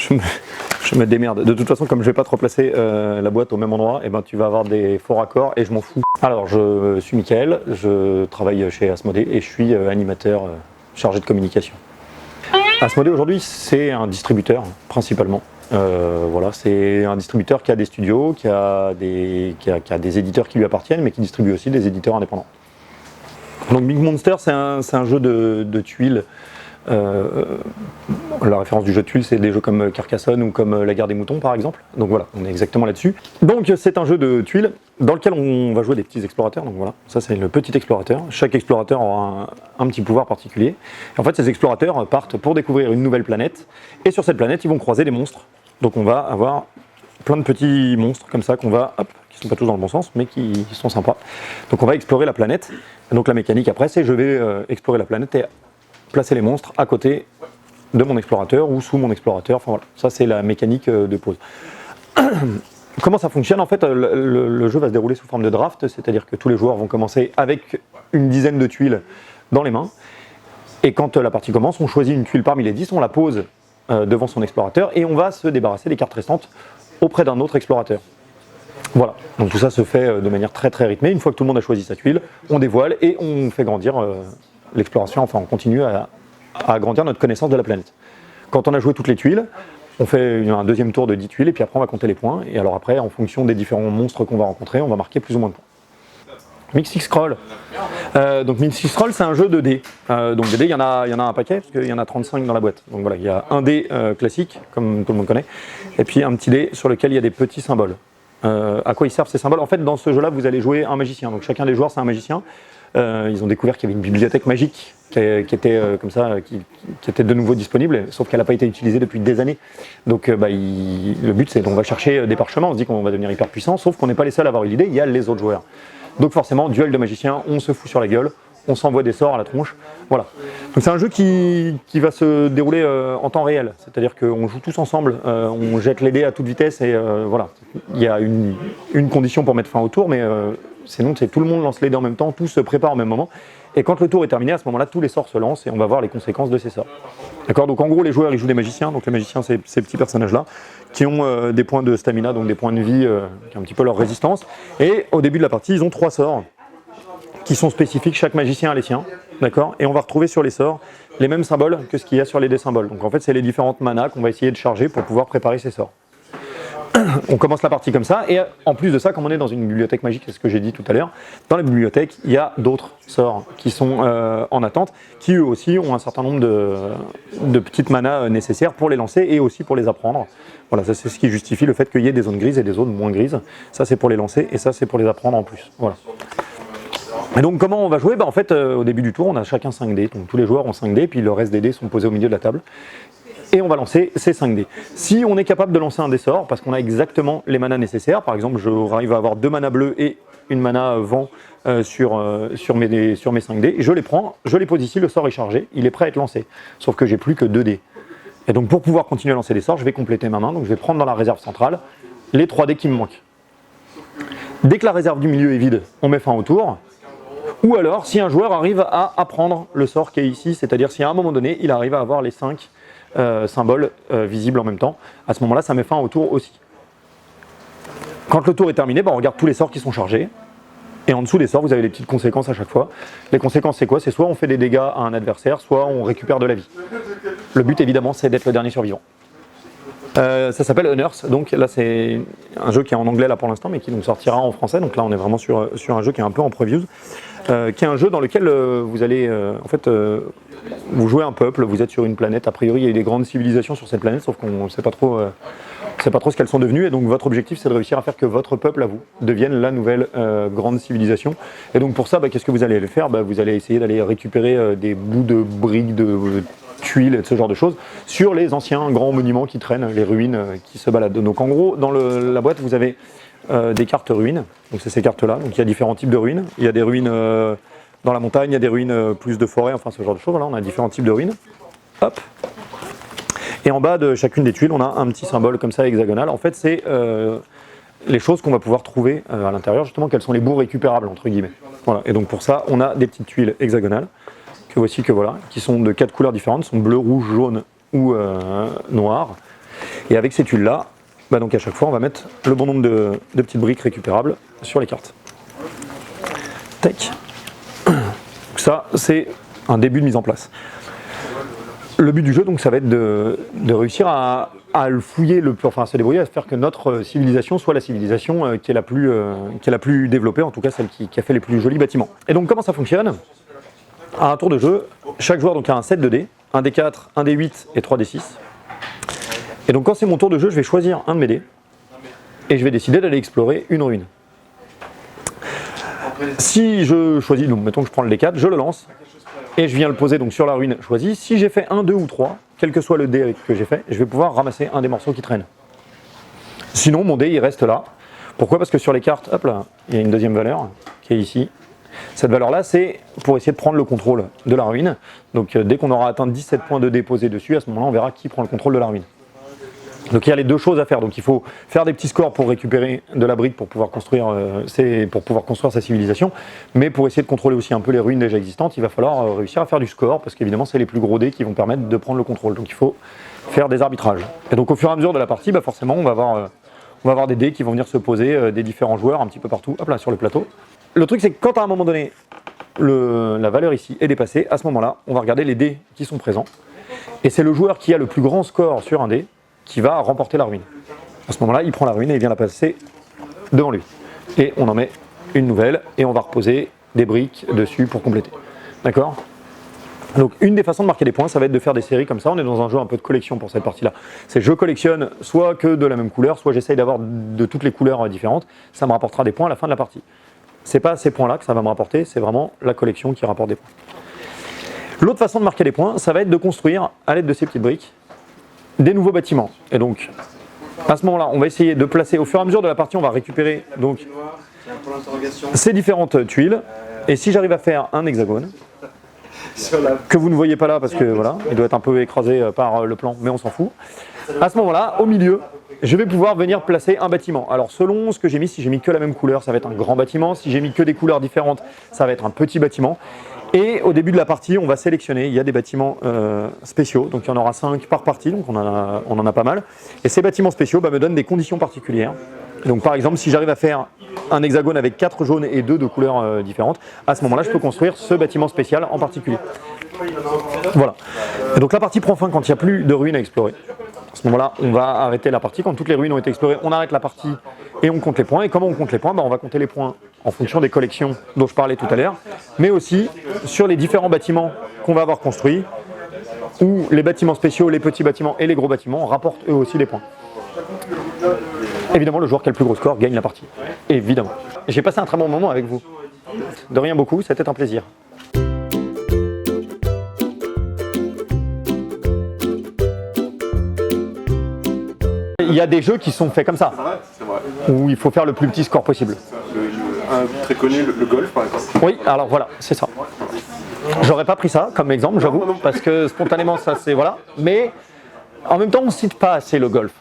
je me démerde. De toute façon, comme je vais pas te replacer la boîte au même endroit, et ben tu vas avoir des faux raccords et je m'en fous. Alors, je suis Mickaël, je travaille chez Asmodée et je suis animateur chargé de communication. Asmodée aujourd'hui, c'est un distributeur principalement. Voilà, c'est un distributeur qui a des studios, qui a des éditeurs qui lui appartiennent, mais qui distribue aussi des éditeurs indépendants. Donc Big Monster, c'est un jeu de tuiles. La référence du jeu de tuiles, c'est des jeux comme Carcassonne ou comme La Guerre des Moutons par exemple. Donc voilà, on est exactement là-dessus. Donc c'est un jeu de tuiles dans lequel on va jouer des petits explorateurs. Donc voilà, ça c'est le petit explorateur. Chaque explorateur aura un petit pouvoir particulier. Et en fait, ces explorateurs partent pour découvrir une nouvelle planète. Et sur cette planète, ils vont croiser des monstres. Donc on va avoir plein de petits monstres comme ça qu'on va, hop, qui sont pas tous dans le bon sens, mais qui sont sympas. Donc on va explorer la planète. Et donc la mécanique après, c'est je vais explorer la planète et placer les monstres à côté de mon explorateur ou sous mon explorateur. Enfin voilà, ça c'est la mécanique de pause. Comment ça fonctionne? En fait, le jeu va se dérouler sous forme de draft, c'est-à-dire que tous les joueurs vont commencer avec une dizaine de tuiles dans les mains. Et quand la partie commence, on choisit une tuile parmi les 10, on la pose devant son explorateur et on va se débarrasser des cartes restantes auprès d'un autre explorateur. Voilà, donc tout ça se fait de manière très très rythmée. Une fois que tout le monde a choisi sa tuile, on dévoile et on fait grandir l'exploration, enfin on continue à agrandir notre connaissance de la planète. Quand on a joué toutes les tuiles, on fait un deuxième tour de 10 tuiles et puis après on va compter les points. Et alors après, en fonction des différents monstres qu'on va rencontrer, on va marquer plus ou moins de points. Mixing Scroll. Donc Mixing Scroll, c'est un jeu de dés. Donc des dés, il y en a un paquet, parce qu'il y en a 35 dans la boîte. Donc voilà, il y a un dé classique, comme tout le monde connaît, et puis un petit dé sur lequel il y a des petits symboles. À quoi ils servent ces symboles? En fait, dans ce jeu-là, vous allez jouer un magicien. Donc chacun des joueurs, c'est un magicien. Ils ont découvert qu'il y avait une bibliothèque magique qui était comme ça, qui était de nouveau disponible, sauf qu'elle n'a pas été utilisée depuis des années. Donc le but, c'est qu'on va chercher des parchemins, on se dit qu'on va devenir hyper puissant, sauf qu'on n'est pas les seuls à avoir eu l'idée, il y a les autres joueurs. Donc forcément, duel de magiciens, on se fout sur la gueule, on s'envoie des sorts à la tronche, voilà. Donc c'est un jeu qui va se dérouler en temps réel, c'est-à-dire qu'on joue tous ensemble, on jette les dés à toute vitesse et voilà. Il y a une condition pour mettre fin au tour, mais sinon c'est tout le monde lance les dés en même temps, tout se prépare au même moment. Et quand le tour est terminé, à ce moment-là, tous les sorts se lancent et on va voir les conséquences de ces sorts. D'accord? Donc en gros, les joueurs ils jouent des magiciens. Donc les magiciens, c'est ces petits personnages-là qui ont des points de stamina, donc des points de vie, qui ont un petit peu leur résistance. Et au début de la partie, ils ont 3 sorts qui sont spécifiques. Chaque magicien a les siens. D'accord? Et on va retrouver sur les sorts les mêmes symboles que ce qu'il y a sur les dés symboles. Donc en fait, c'est les différentes manas qu'on va essayer de charger pour pouvoir préparer ces sorts. On commence la partie comme ça, et en plus de ça, comme on est dans une bibliothèque magique, c'est ce que j'ai dit tout à l'heure, dans la bibliothèque, il y a d'autres sorts qui sont en attente, qui eux aussi ont un certain nombre de petites manas nécessaires pour les lancer et aussi pour les apprendre. Voilà, ça c'est ce qui justifie le fait qu'il y ait des zones grises et des zones moins grises. Ça c'est pour les lancer et ça c'est pour les apprendre en plus. Voilà. Et donc comment on va jouer? En fait, au début du tour, on a chacun 5 dés, donc tous les joueurs ont 5 dés, puis le reste des dés sont posés au milieu de la table. Et on va lancer ces 5 dés. Si on est capable de lancer un dé sort, parce qu'on a exactement les manas nécessaires, par exemple j'arrive à avoir 2 manas bleues et une mana vent sur mes 5 dés, je les prends, je les pose ici, le sort est chargé, il est prêt à être lancé. Sauf que j'ai plus que 2 dés. Et donc pour pouvoir continuer à lancer des sorts, je vais compléter ma main, donc je vais prendre dans la réserve centrale les 3 dés qui me manquent. Dès que la réserve du milieu est vide, on met fin au tour. Ou alors si un joueur arrive à apprendre le sort qui est ici, c'est-à-dire si à un moment donné il arrive à avoir les 5 symboles visibles en même temps, à ce moment-là ça met fin au tour aussi. Quand le tour est terminé, on regarde tous les sorts qui sont chargés, et en dessous des sorts vous avez les petites conséquences à chaque fois. Les conséquences c'est quoi? C'est soit on fait des dégâts à un adversaire, soit on récupère de la vie. Le but évidemment c'est d'être le dernier survivant. Ça s'appelle Unearth, donc là c'est un jeu qui est en anglais là pour l'instant mais qui donc sortira en français, donc là on est vraiment sur un jeu qui est un peu en previews, qui est un jeu dans lequel vous allez en fait vous jouez un peuple, vous êtes sur une planète, a priori il y a eu des grandes civilisations sur cette planète sauf qu'on ne sait pas trop ce qu'elles sont devenues, et donc votre objectif c'est de réussir à faire que votre peuple à vous devienne la nouvelle grande civilisation. Et donc pour ça qu'est-ce que vous allez faire? Vous allez essayer d'aller récupérer des bouts de briques, de tuiles et ce genre de choses sur les anciens grands monuments qui traînent, les ruines qui se baladent. Donc en gros dans la boîte vous avez des cartes ruines, donc c'est ces cartes là, donc il y a différents types de ruines, il y a des ruines dans la montagne, il y a des ruines plus de forêt, enfin ce genre de choses, voilà, on a différents types de ruines. Hop. Et en bas de chacune des tuiles on a un petit symbole comme ça hexagonal, en fait c'est les choses qu'on va pouvoir trouver à l'intérieur, justement quels sont les bouts récupérables entre guillemets. Voilà. Et donc pour ça on a des petites tuiles hexagonales, que voici, qui sont de 4 couleurs différentes, sont bleu, rouge, jaune ou noir. Et avec ces tuiles-là, bah donc à chaque fois, on va mettre le bon nombre de petites briques récupérables sur les cartes. Tac. Donc ça, c'est un début de mise en place. Le but du jeu, donc, ça va être de réussir à le fouiller, enfin, se débrouiller, à faire que notre civilisation soit la civilisation qui est la plus développée, en tout cas celle qui a fait les plus jolis bâtiments. Et donc, comment ça fonctionne? À un tour de jeu, chaque joueur donc, a un set de dés, un D4, un D8 et 3 D6. Et donc, quand c'est mon tour de jeu, je vais choisir un de mes dés et je vais décider d'aller explorer une ruine. Si je choisis, donc mettons que je prends le D4, je le lance. Et je viens le poser donc sur la ruine choisie. Si j'ai fait 1, 2 ou 3, quel que soit le dé que j'ai fait, je vais pouvoir ramasser un des morceaux qui traînent. Sinon, mon dé, il reste là. Pourquoi? Parce que sur les cartes, hop là, il y a une deuxième valeur qui est ici. Cette valeur-là, c'est pour essayer de prendre le contrôle de la ruine. Donc dès qu'on aura atteint 17 points de dé posés dessus, à ce moment-là, on verra qui prend le contrôle de la ruine. Donc il y a les deux choses à faire. Donc il faut faire des petits scores pour récupérer de la brique pour pouvoir construire, sa civilisation. Mais pour essayer de contrôler aussi un peu les ruines déjà existantes, il va falloir réussir à faire du score parce qu'évidemment c'est les plus gros dés qui vont permettre de prendre le contrôle. Donc il faut faire des arbitrages. Et donc au fur et à mesure de la partie, bah forcément on va avoir des dés qui vont venir se poser des différents joueurs un petit peu partout, hop là, sur le plateau. Le truc c'est que quand à un moment donné la valeur ici est dépassée, à ce moment-là on va regarder les dés qui sont présents. Et c'est le joueur qui a le plus grand score sur un dé qui va remporter la ruine. À ce moment-là, il prend la ruine et il vient la passer devant lui. Et on en met une nouvelle et on va reposer des briques dessus pour compléter. D'accord? Donc une des façons de marquer des points, ça va être de faire des séries comme ça. On est dans un jeu un peu de collection pour cette partie-là. C'est je collectionne soit que de la même couleur, soit j'essaye d'avoir de toutes les couleurs différentes. Ça me rapportera des points à la fin de la partie. C'est pas ces points-là que ça va me rapporter, c'est vraiment la collection qui rapporte des points. L'autre façon de marquer des points, ça va être de construire, à l'aide de ces petites briques, des nouveaux bâtiments. Et donc, à ce moment-là, on va essayer de placer, au fur et à mesure de la partie, on va récupérer donc ces différentes tuiles. Et si j'arrive à faire un hexagone, que vous ne voyez pas là parce que voilà, il doit être un peu écrasé par le plan, mais on s'en fout. À ce moment-là, au milieu, je vais pouvoir venir placer un bâtiment. Alors selon ce que j'ai mis, si j'ai mis que la même couleur, ça va être un grand bâtiment. Si j'ai mis que des couleurs différentes, ça va être un petit bâtiment. Et au début de la partie, on va sélectionner, il y a des bâtiments spéciaux, donc il y en aura 5 par partie, donc on en a pas mal. Et ces bâtiments spéciaux me donnent des conditions particulières. Donc par exemple, si j'arrive à faire un hexagone avec 4 jaunes et 2 de couleurs différentes, à ce moment-là, je peux construire ce bâtiment spécial en particulier. Voilà. Et donc la partie prend fin quand il n'y a plus de ruines à explorer. À ce moment-là, on va arrêter la partie. Quand toutes les ruines ont été explorées, on arrête la partie et on compte les points. Et comment on compte les points? On va compter les points en fonction des collections dont je parlais tout à l'heure, mais aussi sur les différents bâtiments qu'on va avoir construits, où les bâtiments spéciaux, les petits bâtiments et les gros bâtiments rapportent eux aussi des points. Évidemment, le joueur qui a le plus gros score gagne la partie. Évidemment. J'ai passé un très bon moment avec vous. De rien beaucoup, c'était un plaisir. Il y a des jeux qui sont faits comme ça, où il faut faire le plus petit score possible. Un très connu, le golf par exemple. Oui, alors voilà, c'est ça. J'aurais pas pris ça comme exemple, j'avoue, parce que spontanément ça c'est voilà. Mais en même temps, on cite pas assez le golf.